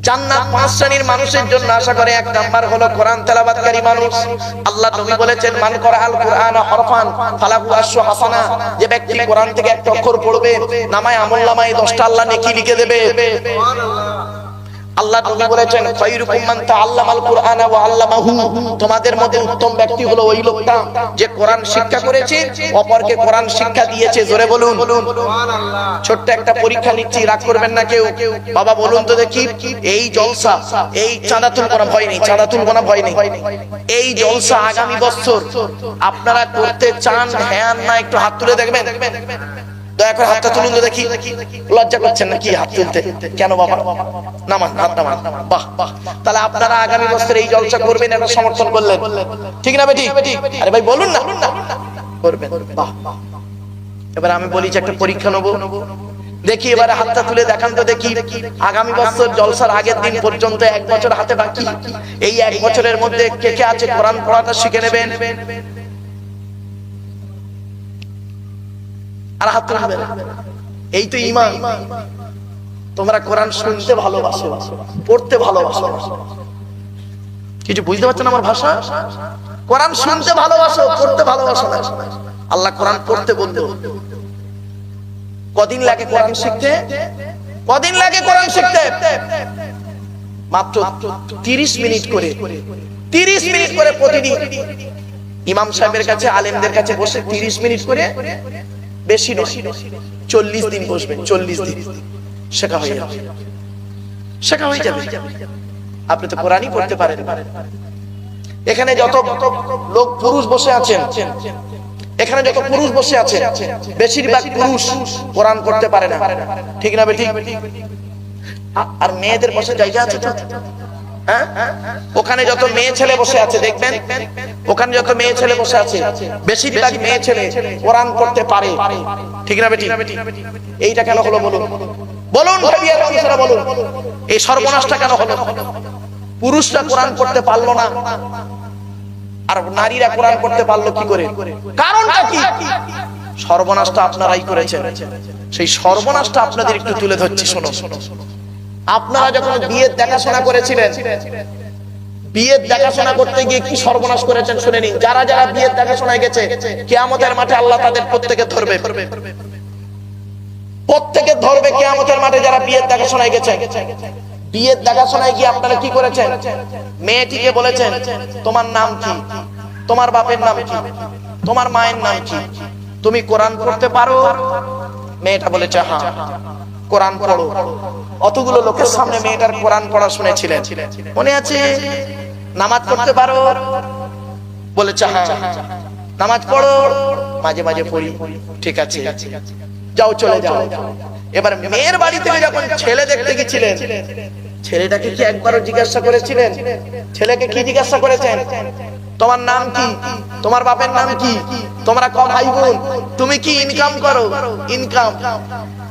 জান্নাত পাঁচ শ্রেণীর মানুষের জন্য আশা করে। এক নাম্বার হলো কোরআন তেলাওয়াতকারী মানুষ। আল্লাহ নবী বলেছেন, মান করাআল কুরআনা হরফান ফালাহু আশরু হাসানা, যে ব্যক্তি কোরআন থেকে একটা অক্ষর পড়বে, নামায় আমলনামায় 10টা আল্লাহ নেকি লিখে দেবে। সুবহানাল্লাহ। আল্লাহ নবী বলেছেন, খায়রুকুম মান তাআল্লামাল কুরআনা ওয়া আল্লামাহু, তোমাদের মধ্যে উত্তম ব্যক্তি হলো ওই লোকটা যে কোরআন শিক্ষা করেছে, অপরকে কোরআন শিক্ষা দিয়েছে। জোরে বলুন সুবহানাল্লাহ। ছোট্ট একটা পরীক্ষা নিচ্ছি, রাগ করবেন না কেউ। বাবা বলুন তো দেখি, এই জলসা, এই চাঁদা তুলবো ভয় নেই, চাঁদা তুলবো না ভয় নেই, এই জলসা আগামী বছর আপনারা করতে চান হ্যাঁ না? একটু হাত তুলে দেখবেন, দয়া করে হাতটা তুলুন তো দেখি। লজ্জা করছেন নাকি হাত তুলতে? কেন বাবা? নামান, হাত নামান। বাহ বাহ, তাহলে আপনারা আগামী বছর এই জলসা করবেন, এটা সমর্থন করলেন, ঠিক না বেটি? আরে ভাই বলুন না, করবেন। বাহ। এবার আমি বলি যে একটা পরীক্ষা নেব, দেখি এবারে হাতটা তুলে দেখান তো দেখি। আগামী বছর জলসার আগের দিন পর্যন্ত 1 বছর হাতে বাকি। এই 1 বছরের মধ্যে কে কে আছে কোরআন পড়াটা শিখে নেবেন? আর হাত তুলবেন। এই তো ঈমান। তোমরা কোরআন শুনতে ভালোবাসো, পড়তে ভালোবাসো। কিছু বুঝতে পারছেন আমার ভাষা? কোরআন শুনতে ভালোবাসো, পড়তে ভালোবাসো না। আল্লাহ কোরআন পড়তে বলতো। কদিন লাগে কোরআন শিখতে? কদিন লাগে কোরআন শিখতে? মাত্র 30 মিনিট করে, 30 মিনিট করে প্রতিদিন ইমাম সাহেবের কাছে, আলেমদের কাছে বসে 30 মিনিট করে, বেশি নয়, 40 দিন বসবেন। 40 দিন শেখা হয়ে যাবে, শেখা হয়ে যাবে। আপনি তো কোরআনই পড়তে পারেন। এখানে যত লোক পুরুষ বসে আছেন, এখানে যত পুরুষ বসে আছে, বেশিরভাগ পুরুষ কোরআন পড়তে পারে না, ঠিক না বেটি? আর মেয়েদের বসে জায়গা আছে তো? হ্যাঁ, ওখানে যত মেয়ে ছেলে বসে আছে দেখবেন, ওখানে যত মেয়ে ছেলে বসে আছে, বেশিরভাগ মেয়ে ছেলে কোরআন পড়তে পারে, ঠিক না বেটি? এইটা কেন হলো বলুন? বলুন ভাইয়া, মানুষেরা বলুন, এই সর্বনাশটা কেন হলো? পুরুষরা কোরআন পড়তে পারলো না, আর নারীরা কোরআন পড়তে পারলো কি করে? কারণটা কি? সর্বনাশটা আপনারাই করেছেন। সেই সর্বনাশটা আপনাদের একটু তুলে ধরছি, শোনো। আপনারা যখন বিয়ের দেখাশোনা করেছিলেন, বিয়ের দেখাশোনা করতে গিয়ে কি সর্বনাশ করেছেন শুনে নিন। যারা যারা বিয়ের দেখাশোনায় গেছে, কিয়ামতের মাঠে আল্লাহ তাদের প্রত্যেকে ধরবে, প্রত্যেকে ধরবে কিয়ামতের মাঠে। যারা বিয়ের দেখাশোনায় গেছে, বিয়ের দেখাশোনায় গিয়ে আপনারা কি করেছেন? মেয়েটিকে বলেছেন, তোমার নাম কি? তোমার বাপের নাম কি? তোমার মায়ের নাম কি? তুমি কোরআন পড়তে পারো? মেয়েটা বলেছে হ্যাঁ। কোরআন পড়ো। অতগুলো লোকের সামনে মেয়েটার কোরআন পড়া শুনেছিলেন, মনে আছে? নামাজ পড়তে পারো? বলেছে হ্যাঁ। নামাজ পড়ো? মাঝে মাঝে পড়ি। ঠিক আছে, যাও, চলে যাও। এবার মেয়ের বাড়ি থেকে যখন ছেলে দেখতে গেছিলেন, ছেলেটাকে কি একবারও জিজ্ঞাসা করেছিলেন? ছেলেকে কি জিজ্ঞাসা করেছেন? তোমার নাম কি? তোমার বাপের নাম কি? তোমরা ক ভাই বোন? তুমি কি ইনকাম করো? ইনকাম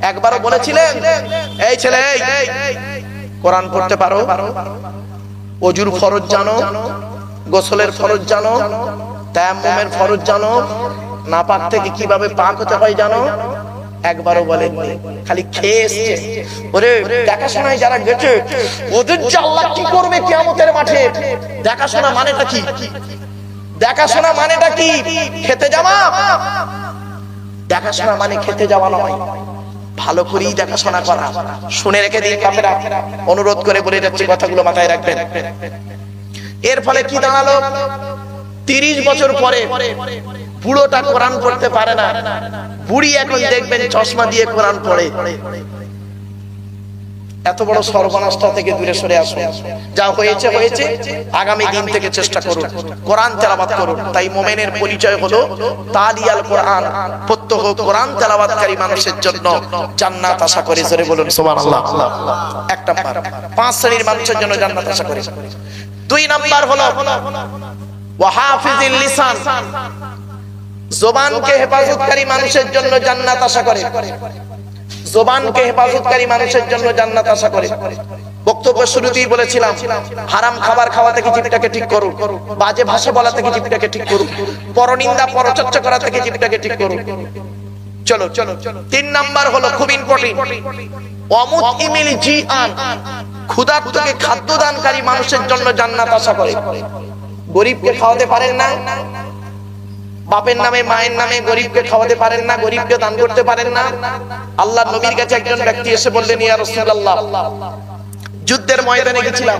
একবারও বলেছিলেন? এই ছেলে, কোরআন পড়তে পারো? ওযুর ফরজ জানো? গোসলের ফরজ জানো? তায়াম্মুমের ফরজ জানো? নাপাক থেকে কিভাবে পাক হতে হয় জানো? একবারও বলেননি, খালি খেয়ে এসেছে। ওরে দেখাশোনায় যারা গেছে, ওদের যে আল্লাহ কি করবে কিয়ামতের মাঠে। দেখাশোনা মানেটা কি? দেখাশোনা মানেটা কি? খেতে যাওয়া? দেখাশোনা মানে খেতে যাওয়া নয়, ভালো করেই দেখাশোনা করা। শুনে রেখে দিন বাপেরা, অনুরোধ করে বলে যাচ্ছে, কথাগুলো মাথায় রাখবেন। এর ফলে কি দাঁড়ালো? 30 বছর পরে বুড়োটা কোরআন পড়তে পারে না, বুড়ি এখন দেখবেন চশমা দিয়ে কোরআন পড়ে। এত বড় সর্বনাশটা থেকে দূরে সরে আসুন। যা হয়েছে হয়েছে, আগামী দিন থেকে চেষ্টা করুন, কোরআন তেলাওয়াত করুন। তাই মুমিনের পরিচয় হলো তালিয়াল কোরআন, প্রত্যহ কোরআন তেলাওয়াতকারী মানুষের জন্য জান্নাত আশা করে। জোরে বলুন সুবহানাল্লাহ। এক নাম্বার, 5 শ্রেণীর মানুষের জন্য জান্নাত আশা করে। 2 নাম্বার হলো ওয়াহাফিজিল লিসান, জবানকে হেফাজতকারী মানুষের জন্য জান্নাত আশা করে। জবানকে হেফাজতকারী মানুষের জন্য জান্নাত আশা করে। বক্তব্য শুরুতেই বলেছিলাম, হারাম খাবার খাওয়া থেকে জিভটাকে ঠিক করুন, বাজে ভাষা বলা থেকে জিভটাকে ঠিক করুন, পরনিন্দা পরচর্চা করা থেকে জিভটাকে ঠিক করুন। চলো 3 নাম্বার হলো খুব ইম্পর্টেন্ট, ওয়ামুতইমিল জিআন, ক্ষুধার্তকে খাদ্য দানকারী মানুষের জন্য জান্নাত আশা করে। গরিবকে খাওয়াতে পারেন না, বাপের নামে মায়ের নামে গরিবকে খাওয়াতে পারেন না, গরিবকে দান করতে পারেন না। আল্লাহর নবীর কাছে একজন ব্যক্তি এসে বললেন, ইয়া রাসূলুল্লাহ, যুদ্ধের ময়দানে গেছিলাম,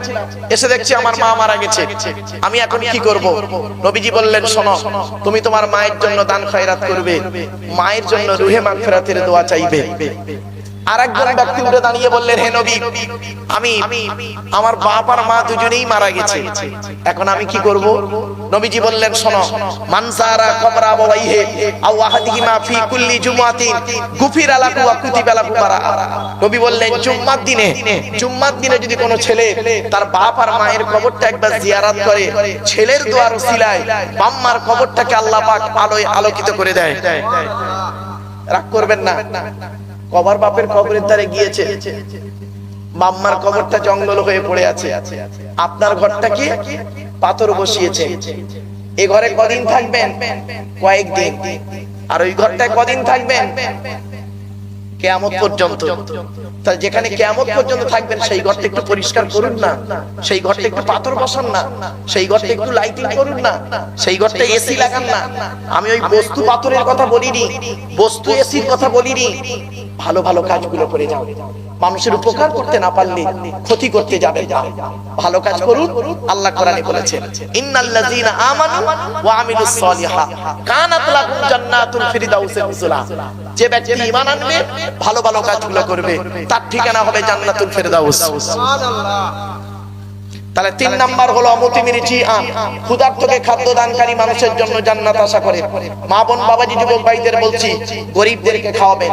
এসে দেখছি আমার মা মারা গেছে, আমি এখন কি করব? নবীজি বললেন, শোনো, তুমি তোমার মায়ের জন্য দান খয়রাত করবে, মায়ের জন্য রুহে মাগফিরাতের দোয়া চাইবে। আরেকজন ব্যক্তি উঠে দাঁড়িয়ে বললেন, হে নবী, আমি আমার বাপ আর মা দুজনেই মারা গেছে, এখন আমি কি করব? নবীজি বললেন, শোনো, মান যারা কবরা আবাইহি আও আহাদিহিমা ফি কুল্লি জুমআতিন গুফিরা লাহু ওয়া কুতিবা লাহু বারাআ। নবী বললেন, জুম্মার দিনে যদি কোনো ছেলে তার বাপ আর মায়ের কবরটা একবার জিয়ারত করে, ছেলের দোয়ার ওসিলায় বাম্মার কবরটাকে আল্লাহ পাক আলোয় আলোকিত করে দেয়। রাগ করবেন না, কবর বাপের কবরের ধারে গিয়েছে, মাম্মার কবরটা জঙ্গল হয়ে পড়ে আছে, আপনার ঘরটা কি পাথর বসিয়েছে। এই ঘরে কদিন থাকবেন? কয়েকদিন। আর ওই ঘরটায় কদিন থাকবেন? কিয়ামত পর্যন্ত। তাহলে যেখানে কিয়ামত পর্যন্ত থাকবেন সেই ঘরটা একটু পরিষ্কার করুন না, সেই ঘরটা একটু পাথর বসান না, সেই ঘরটা একটু লাইটিং করুন না, সেই ঘরটা এসি লাগান না। আমি ওই বস্তু পাথরের কথা বলিনি, বস্তু এসির কথা বলিনি। ভালো ভালো কাজগুলো করে যাও। মানুষের উপকার করতে না পারলে ক্ষতি করতে যাবেন না, ভালো কাজ করুন। আল্লাহ কোরআনে বলেছেন, ইন্নাল্লাযীনা আমানু ওয়া আমিলুস সলিহাত কানাত লাহুম জান্নাতুল ফিরদাউসিন নুজুলা। যে ব্যক্তি ঈমান আনবে, ভালো ভালো কাজগুলো করবে, তার ঠিকানা হবে জান্নাতুল ফিরদাউস। সুবহানাল্লাহ। তাহলে 3 নাম্বার হলো অমুতিমির জিআন, ক্ষুধার্তকে খাদ্য দানকারী মানুষের জন্য জান্নাত আশা করে। মা বোন বাবাজি যুবক ভাইদের বলছি, গরিবদেরকে খাওয়াবেন,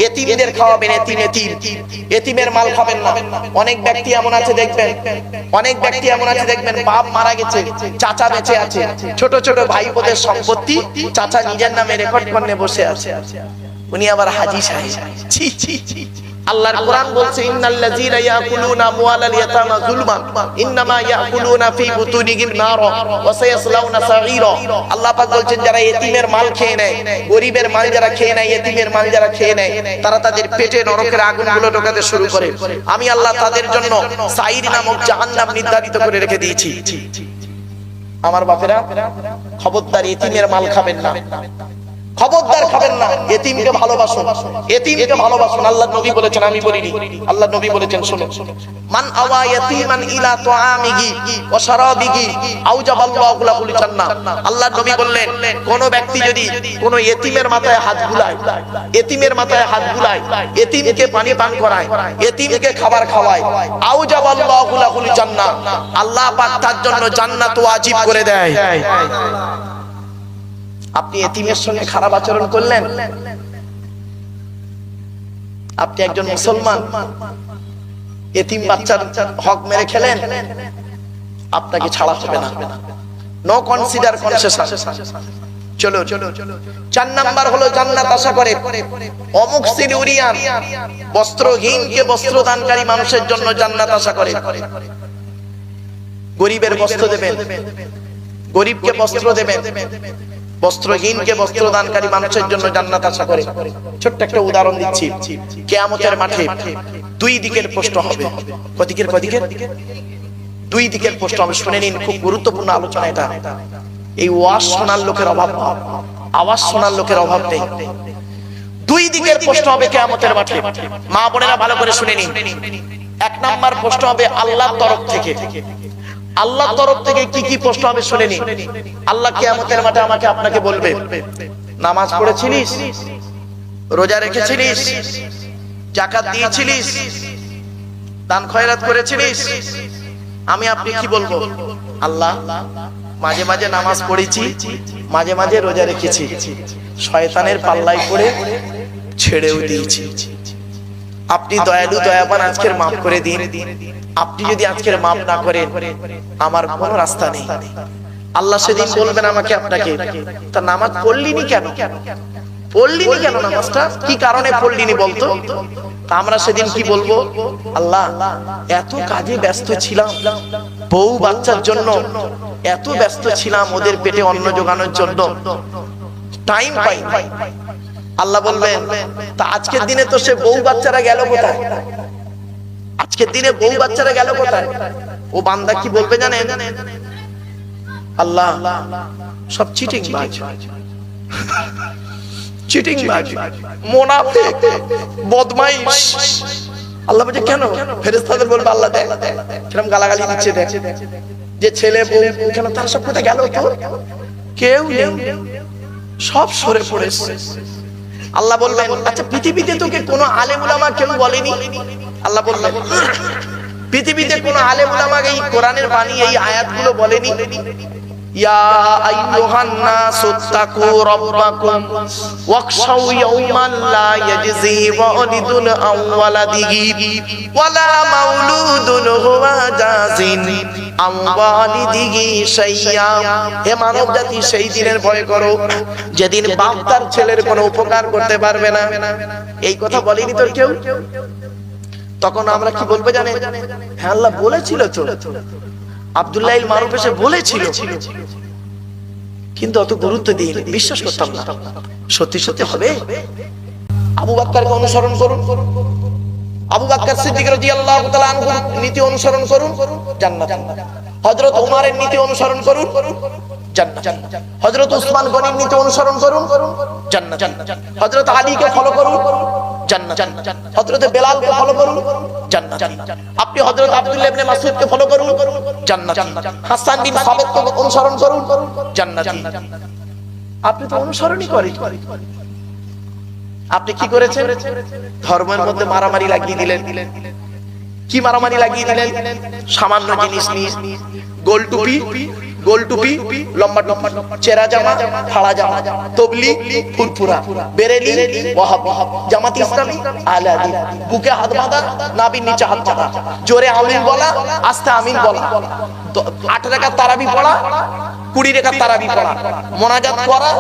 এতিমদের খাওয়াবেন। এতিমের মাল খাবেন না। অনেক ব্যক্তি এমন আছে দেখবেন, বাপ মারা গেছে, চাচা বেঁচে আছে, ছোট ছোট ভাইপোদের সম্পত্তি চাচা নিজের নামে রেকর্ড করে বসে আছে, উনি আবার হাজী সাহেব। ছি ছি ছি। আল্লাহর কোরআন বলছে, ইন্নাল্লাযীনা ইয়াকুলুনা আমওয়ালাল ইয়াতামা যুলমান ইন্নামা ইয়াকুলুনা ফি বুতুনিহিম নারা ওয়া সায়াসলাউনা সাঈরা। আল্লাহ পাক বলছেন, যারা এতিমের মাল খেয়ে নেয়, গরিবের মাল যারা খেয়ে নেয়, এতিমের মাল যারা খেয়ে নেয়, তারা তাদের পেটে নরকের আগুনগুলো ঢোকাতে শুরু করে। আমি আল্লাহ তাদের জন্য সাঈর নামক জাহান্নাম নির্ধারিত করে রেখে দিয়েছি। আমার বাপেরা, খবরদার এতিমের মাল খাবেন না, খবরদার খাবেন না। এতিমকে ভালোবাসুন, এতিমকে ভালোবাসুন। আল্লাহর নবী বলেছেন, আমি বলিনি, আল্লাহর নবী বলেছেন, শুনুন, মান আওয়া ইয়াতীমান ইলা তুআমিহি ওয়া শারাবিহি আওজাবাল্লাহু লাহুল জান্নাহ। আল্লাহর নবী বললেন, কোন ব্যক্তি যদি কোন এতিমের মাথায় হাত বুলায়, এতিমকে পানি পান করায়, এতিমকে খাবার খাওয়ায়, আওজাবাল্লাহু লাহুল জান্নাহ, আল্লাহ পাক তার জন্য জান্নাত ওয়াজিব করে দেয়। আপনি এতিমের সঙ্গে খারাপ আচরণ করলেন, আপনি একজন মুসলমান, এতিম বাচ্চার হক মেরে খেলেন, আপনাকে ছাড়া হবে না। No consider concession. চলো, 4 নাম্বার হলো জান্নাত আশা করে অমুকসিল উরিয়ান, বস্ত্রহীনকে বস্ত্র দানকারী মানুষের জন্য জান্নাত আশা করে। গরিবের বস্ত্র দেবেন, গরিবকে বস্ত্র দেবেন, বস্ত্রহীনকে বস্ত্র দানকারী মানুষের জন্য জান্নাত আশা করে। ছোট্ট একটা উদাহরণ দিচ্ছি, কিয়ামতের মাঠে 2 দিকের প্রশ্ন হবে। কদিকের? 2 দিকের প্রশ্ন হবে। শুনে নিন, খুব গুরুত্বপূর্ণ আলোচনা এটা। এই ওয়াজ শোনার লোকের অভাব, আওয়াজ শোনার লোকের অভাব নেই। 2 দিকের প্রশ্ন হবে কিয়ামতের মাঠে। মা বোনেরা ভালো করে শুনে নিন। 1 নাম্বার প্রশ্ন হবে আল্লাহর তরফ থেকে। আল্লাহর তরফ থেকে কি কি প্রশ্ন হবে শুনে নিন। আল্লাহ কিয়ামতের মাঠে আমাকে আপনাকে বলবে, নামাজ পড়েছিলিস, রোজা রেখেছিলিস, যাকাত দিয়েছিলিস, দান খয়রাত করেছিলিস? আমি আপনি কি বলবো? আল্লাহ, মাঝে মাঝে নামাজ পড়েছি, মাঝে মাঝে রোজা রেখেছি, শয়তানের পাল্লায় পড়ে ছেড়েও দিয়েছি। আপনি দয়ালু দয়াবান, আজকের মাফ করে দিন। আপনি যদি আজকের মাফ না করেন, আমার কোনো রাস্তা নেই। আল্লাহ সেদিন বলবেন আমাকে আপনাকে, তা নামাজ পড়লিনি কেন? নামাজটা কি কারণে পড়লিনি বলতো? তা আমরা সেদিন কি বলবো? আল্লাহ, এত কাজে ব্যস্ত ছিলাম, বউ বাচ্চার জন্য এত ব্যস্ত ছিলাম, ওদের পেটে অন্ন জোগানোর জন্য টাইম পাই। আল্লাহ বলবেন, তা আজকের দিনে তো সে বউ বাচ্চারা গেল কোথায়? আজকের দিনে বউ বাচ্চারা গেল কোথায়? ও বান্দা কি বলবে জানেন? আল্লাহ সব চিটিং বাজ, চিটিং বাজ, মুনাফিক, বদমাইশ। আল্লাহ বলে কেন? ফেরেশতাদের বলবে আল্লাহ দেখ কিরকম গালাগালি দিচ্ছে, দেখ যে ছেলে বউ কেন তারা সব কোথায় গেল? তো কেউ নেই, সব সরে পড়েছে। আল্লাহ বললেন আচ্ছা পৃথিবীতে তোকে কোনো আলেম উলামা কেউ বলেনি? আল্লাহ বললেন পৃথিবীতে কোনো আলেম উলামা এই কোরআনের বাণী এই আয়াতগুলো বলেনি? ইয়া আইয়ুহান নাসুত্তাকু রাব্বাকুম ওয়াখশাউ ইয়াওমান লা ইয়াজজি ওয়ালিদুন আন ওয়ালাদিহি ওয়ালা মাউলুদুন হুয়া জাযিন আন ওয়ালিদিহি শাইয়্যা। হে মানব জাতি, সেই দিনের ভয় করো যেদিন বাপ তার ছেলের কোনো উপকার করতে পারবে না। এই কথা বলেনি তোর কেউ? তখন আমরা কি বলবো জানেন? হ্যাঁ আল্লাহ বলেছিল তো, আব্দুল্লাহ ইল মারুফ এসে বলেছিল, কিন্তু অত গুরুত্ব দিয়ে বিশ্বাস করতাম না। সত্যি সত্যি হবে। আবু বকরকে অনুসরণ করুন, আবু বকর সিদ্দিক রাদিয়াল্লাহু তাআলা আনহু নীতি অনুসরণ করুন, জান্নাত। হযরত ওমরের নীতি অনুসরণ করুন, জান্নাত। হযরত উসমান গনির নীতি অনুসরণ করুন, জান্নাত। হযরত আলীকে ফলো করুন, জান্নাত। হযরত বেলালকে ফলো করুন, জান্নাত। আপনি হযরত আব্দুল্লাহ ইবনে মাসউদকে ফলো করুন, জান্নাত। হাসান বিন সাবিতকে অনুসরণ করুন, জান্নাত। আপনি তো অনুসরণই করেন। আপনি কি করেছেন? ধর্মের মধ্যে মারামারি লাগিয়ে দিলেন। কি মারামারি লাগিয়ে দিলেন? সামান্য জিনিস নিয়ে, গোল টুপি, গোল টুপি, লম্বা টুপি, চেরা জামা, ফাড়া জামা, তবলিগ, ফুরফুরা, বেরেলি, ওয়াহাবি, জামাত ইসলামী, আহলে হাদিস, বুকে হাত বাঁধা, নাভির নিচে হাত বাঁধা, জোরে আমিন বলা, আস্তে আমিন বলা, 8 রাকাত তারাবি পড়া, 20 রাকাত তারাবি পড়া, মোনাজাত করা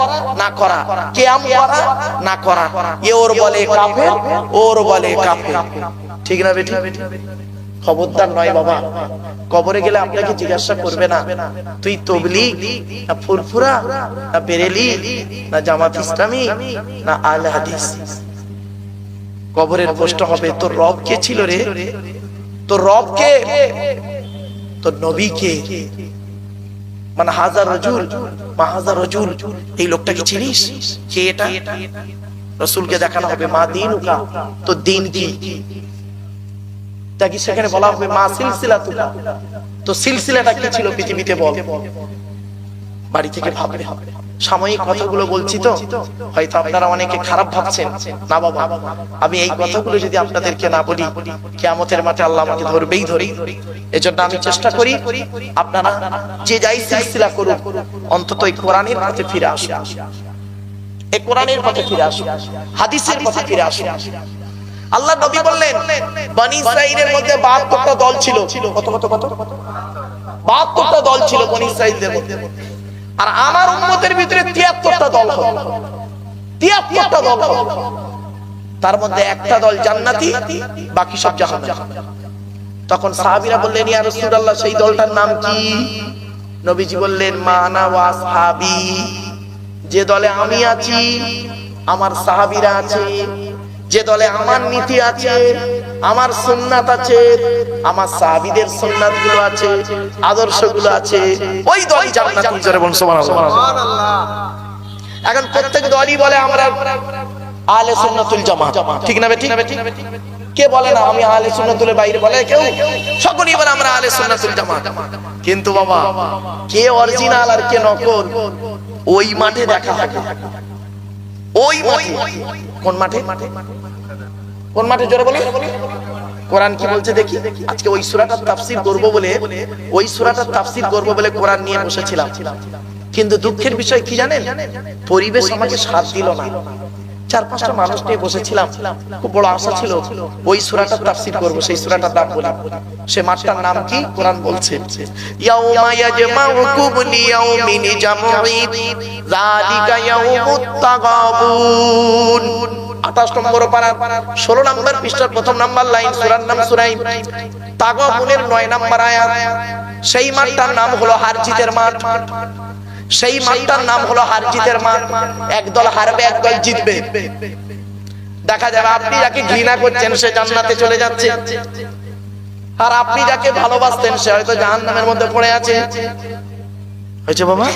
না করা, কিয়াম করা না করা, এ ওর বলে কাফের, ওর বলে কাফের। ঠিক না বেটি? খবরদার নয় বাবা। কবরে গেলে আপনাকে জিজ্ঞাসা করবে না তুই তবলিগ না ফুরফুরা না বেরেলি না জামাত ইসলামী না আহলে হাদিস। কবরের প্রশ্ন হবে তোর রব কে ছিল রে? তোর রব কে? তোর নবী কে? মানে হাজার রাজুল মা হাজার রাজুল, এই লোকটাকে চিনিস? কে এটা? রাসূলকে দেখানো হবে মা দিনুকা, তো দিন কি? তাকে সেখানে বলা হবে মা সিলসিলাতুকা, তো সিলসিলাটা কি ছিল পৃথিবীতে বল। বাড়ি থেকে ভাববে। সাময়িক কথাগুলো বলছি তো হয়তো আপনারা অনেকে খারাপ ভাবছেন। না বাবা, আমি এই কথাগুলো যদি আপনাদেরকে না বলি কিয়ামতের মাঠে আল্লাহ আমাকে ধরবেই ধরে। এজন্য আমি চেষ্টা করি আপনারা যে যাই সিলসিলা করুন অন্তত এই কোরআনের পথে ফিরে আসুন, এই কোরআনের পথে ফিরে আসুন, হাদিসের পথে ফিরে আসুন। আল্লাহ নবী বললেন বনি ইসরাইলের মধ্যে 72টা দল ছিল। কত কত কত? 72টা দল ছিল বনি ইসরাইলের মধ্যে। আর আমার উম্মতের ভিতরে 73টা দল হবে। 73টা দল হবে। তার মধ্যে একটা দল জান্নাতি, বাকি সব জাহান্নামী। তখন সাহাবীরা বললেন ইয়া রাসূলুল্লাহ সেই দলটার নাম কি? নবীজি বললেন মা আনা ওয়া আসহাবী, যে দলে আমি আছি আমার সাহাবীরা আছে, যে দলে আমার নীতি আছে, আমার সুন্নাত আছে, আমার সাহাবীদের সুন্নাতগুলো আছে, আদর্শগুলো আছে, ওই দলই জান্নাতি। জোরে বলুন সুবহানাল্লাহ। এখন প্রত্যেক দলই বলে আমরা আহলে সুন্নাতুল জামাত, ঠিক না বেটি? কে বলে না আমি আহলে সুন্নাতুল বাইরে বলে কেউ? সকলেই বলে আমরা আহলে সুন্নাতুল জামাত। কিন্তু বাবা কে অরিজিনাল আর কে নকল ওই মাঠে দেখা হবে। ওই মাঠে। কোন মাঠে? কোন মাঠে? জোরে বলে। কোরআন কি বলছে দেখি। আজকে ওই সূরাটার তাফসীর করব বলে, ওই সূরাটার তাফসীর করব বলে কোরআন নিয়ে বসেছিলাম, কিন্তু দুঃখের বিষয় কি জানেন? পরিবেশ আমাকে সাথ দিল না। 4-5টা মানুষ নিয়ে বসেছিলাম, খুব বড় আশা ছিল ওই সূরাটার তাফসীর করব, সেই সূরাটার নাম বলি। সে মাঠটার নাম কি? কোরআন বলছে ইয়াউমা ইয়াজমাউকুম লিয়াউমিন জামঈ যালিকা ইয়াউমুত তাগাবুন। 28 নম্বর পারা 16 নম্বর পৃষ্ঠার প্রথম নাম্বার লাইন, সূরার নাম সূরা তাগাবুনের 9 নম্বর আয়াত। সেই মাঠটার নাম হলো হারজিতের মাঠ। সেই মাঠটার নাম হলো হারজিতের মাঠ। একদল হারবে, একদল জিতবে। দেখা যাবে আপনি যাকে ঘৃণা করছেন সে জান্নাতে চলে যাচ্ছে, আর আপনি যাকে ভালোবাসতেন সে হয়তো জাহান্নামের মধ্যে পড়ে আছে। হয়েছে বাবা?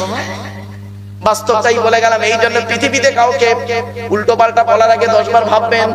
বাস্তবটাই বলে গেলাম। এই জন্য পৃথিবীতে কাউকে উল্টো পাল্টা বলার আগে 10 বার ভাববেন।